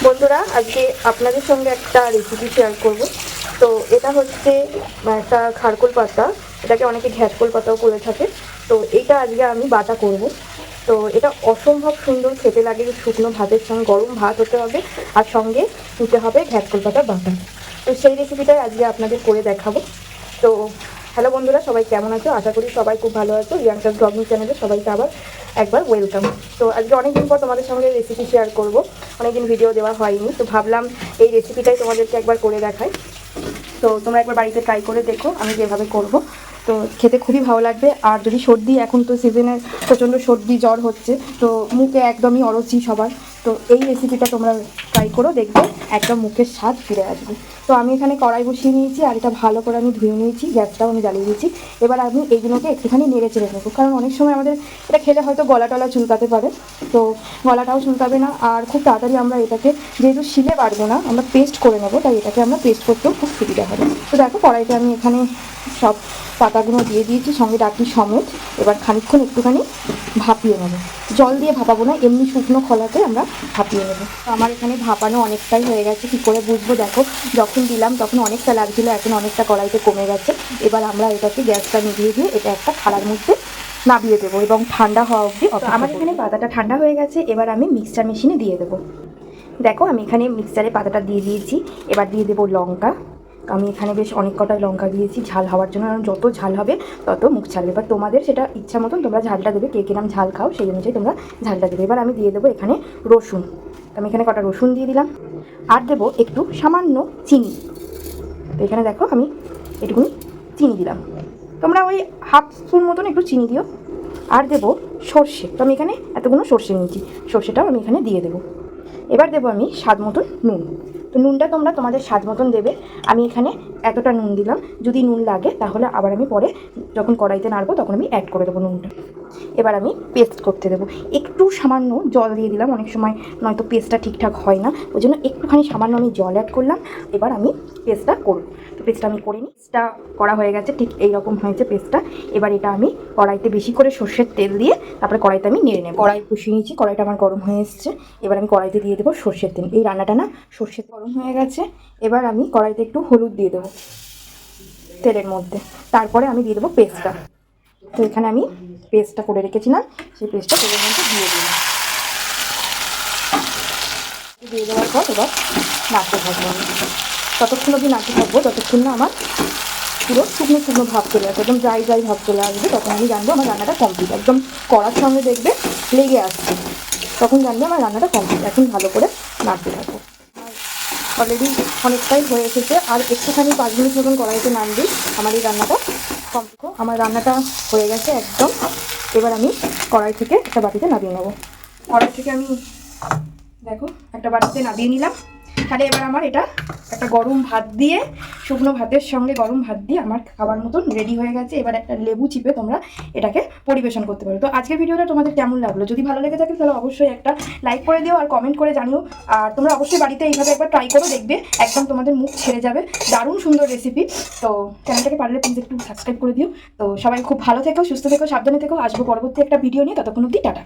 বন্ধুরা, আজকে আপনাদের সঙ্গে একটা রেসিপি শেয়ার করব। তো এটা হচ্ছে একটা খারকোল পাতা, এটাকে অনেকে ঘ্যাটকোল পাতাও করে থাকে। তো এটা আজকে আমি বাটা করব। তো এটা অসম্ভব সুন্দর খেতে লাগে, শুকনো ভাতের সঙ্গে গরম ভাত হতে হবে, আর সঙ্গে নিতে হবে ঘ্যাটকোল পাতা বাটা। তো সেই রেসিপিটাই আজকে আপনাদের করে দেখাবো। তো হ্যালো বন্ধুরা, সবাই কেমন আছো? আশা করি সবাই খুব ভালো আছো। ইয়াংটার ব্লগিং চ্যানেলে সবাইকে আবার একবার ওয়েলকাম। তো আজকে অনেকদিন পর তোমাদের সঙ্গে রেসিপি শেয়ার করব, অনেকদিন ভিডিও দেওয়া হয়নি, তো ভাবলাম এই রেসিপিটাই তোমাদেরকে একবার করে দেখাই। তো তোমরা একবার বাড়িতে ট্রাই করে দেখো আমি যেভাবে করব। তো খেতে খুবই ভালো লাগবে। আর যদি সর্দি, এখন তো সিজনের প্রচণ্ড সর্দি জ্বর হচ্ছে, তো মুখে একদমই অরুচি সবার, তো এই রেসিপিটা তোমরা ট্রাই করো, দেখবে একদম মুখের স্বাদ ফিরে আসবে। তো আমি এখানে কড়াই বসিয়ে নিয়েছি, আর এটা ভালো করে আমি ধুয়ে নিয়েছি, গ্যাসটাও আমি জ্বালিয়ে দিয়েছি। এবার আমি এইগুলোকে একটুখানি নেড়ে চেড়ে নেবো, কারণ অনেক সময় আমাদের এটা খেলে হয়তো গলা টলা চুলকাতে পারে, তো গলাটাও চুলকাবে না। আর খুব তাড়াতাড়ি আমরা এটাকে, যেহেতু শিলে বাড়বো না, আমরা পেস্ট করে নেবো, তাই এটাকে আমরা পেস্ট করতেও খুব সুবিধা হবে। তো দেখো, কড়াইতে আমি এখানে সব পাতাগুলো দিয়ে দিয়েছি, সঙ্গে ডাকি সমেত। এবার খানিকক্ষণ একটুখানি ভাপিয়ে নেবো, জল দিয়ে ভাপাবো না, এমনি শুকনো খোলাতে আমরা ভাপিয়ে নেবো। তো আমার এখানে ভাপানো অনেকটাই হয়ে গেছে। কী করে বুঝবো? দেখো, যখন দিলাম তখন অনেকটা লাগছিলো, এখন অনেকটা কড়াইতে কমে গেছে। এবার আমরা এটাকে গ্যাসটা নিভিয়ে দিয়ে এটা একটা থালার মধ্যে নামিয়ে দেবো এবং ঠান্ডা হওয়া অবধি। আমার এখানে পাতাটা ঠান্ডা হয়ে গেছে, এবার আমি মিক্সচার মেশিনে দিয়ে দেবো। দেখো, আমি এখানে মিক্সচারে পাতাটা দিয়ে দিয়েছি। এবার দিয়ে দেবো লঙ্কা। আমি এখানে বেশ অনেক কটা লঙ্কা দিয়েছি ঝাল হওয়ার জন্য, কারণ যত ঝাল হবে তত মুখ ছাড়বে। এবার তোমাদের সেটা ইচ্ছা মতন তোমরা ঝালটা দেবে, কে কিরম ঝাল খাও সেই অনুযায়ী তোমরা ঝালটা দেবে। এবার আমি দিয়ে দেবো এখানে রসুন। আমি এখানে কটা রসুন দিয়ে দিলাম, আর দেবো একটু সামান্য চিনি। তো এখানে দেখো আমি একটুখানি চিনি দিলাম, তোমরা ওই হাফ স্পুন মতন একটু চিনি দিও। আর দেবো সর্ষে, তো আমি এখানে এতগুলো সর্ষে নিয়েছি, সর্ষেটাও আমি এখানে দিয়ে দেবো। এবার দেবো আমি স্বাদ মতন নুন। তো নুনটা তোমরা তোমাদের স্বাদ মতন দেবে। আমি এখানে এতটা নুন দিলাম, যদি নুন লাগে তাহলে আবার আমি পরে যখন কড়াইতে নাড়বো তখন আমি অ্যাড করে দেবো নুনটা। এবার আমি পেস্ট করতে দেবো, একটু সামান্য জল দিয়ে দিলাম, অনেক সময় নয়তো পেস্টটা ঠিকঠাক হয় না, ওই জন্য একটুখানি সামান্য আমি জল অ্যাড করলাম। এবার আমি পেস্টটা করব। তো পেস্টটা আমি করে নিই, পেস্টটা করা হয়ে গেছে, ঠিক এইরকম হয়েছে পেস্টটা। এবার এটা আমি কড়াইতে বেশি করে সর্ষের তেল দিয়ে তারপরে কড়াইতে আমি নেড়ে নেব। কড়াই বসিয়ে নিয়েছি, কড়াইটা আমার গরম হয়ে এসছে। এবার আমি কড়াইতে দিয়ে দেবো সর্ষের তেল। এই রান্নাটা না সর্ষের গরম হয়ে গেছে। এবার আমি কড়াইতে একটু হলুদ দিয়ে দেবো তেলের মধ্যে, তারপরে আমি দিয়ে দেবো পেস্টটা। তো এখানে আমি পেস্টটা করে রেখেছিলাম, সেই পেস্টটা তেলের মধ্যে দিয়ে দিলাম। দিয়ে দেওয়ার পর এবার নাড়তে থাকবো আমি, ততক্ষণ অবধি নাড়তে থাকবো যতক্ষণ না আমার পুরো শুকনো শুকনো ভাব চলে আসবে, একদম ড্রাই ড্রাই ভাব চলে আসবে, তখন আমি জানবো আমার রান্নাটা কমপ্লিট। একদম কড়ার সঙ্গে দেখবে লেগে আসছে, তখন জানবো আমার রান্নাটা কমপ্লিট। এখন ভালো করে নাড়তে থাকবো। আর অলরেডি অনেকটাই হয়ে এসেছে, আর একটুখানি 5 মিনিট মতন কড়াইতে নাড়লেই আমার এই রান্নাটা কমপ্লিট। আমার রান্নাটা হয়ে গেছে একদম। এবার আমি কড়াই থেকে একটা বাটিতে নামিয়ে নেবো। কড়াই থেকে আমি দেখো একটা বাটিতে নামিয়ে নিলাম। তাহলে এবার আমার এটা একটা গরম ভাত দিয়ে, শুকনো ভাতের সঙ্গে গরম ভাত দিয়ে আমার খাবার মতন রেডি হয়ে গেছে। এবার একটা লেবু চিপে তোমরা এটাকে পরিবেশন করতে পারো। তো আজকের ভিডিওটা তোমাদের কেমন লাগলো? যদি ভালো লেগে থাকে তাহলে অবশ্যই একটা লাইক করে দিও আর কমেন্ট করে জানিও। আর তোমরা অবশ্যই বাড়িতে এইভাবে একবার ট্রাই করো, দেখবে একদম তোমাদের মুখ ছেড়ে যাবে। দারুণ সুন্দর রেসিপি। তো চ্যানেলটাকে পারলে প্লিজ একটু সাবস্ক্রাইব করে দিও। তো সবাই খুব ভালো থেকো, সুস্থ থেকো, সাবধানে থেকো। আসবো পরবর্তী একটা ভিডিও নিয়ে, ততক্ষণ অবধি টাটা।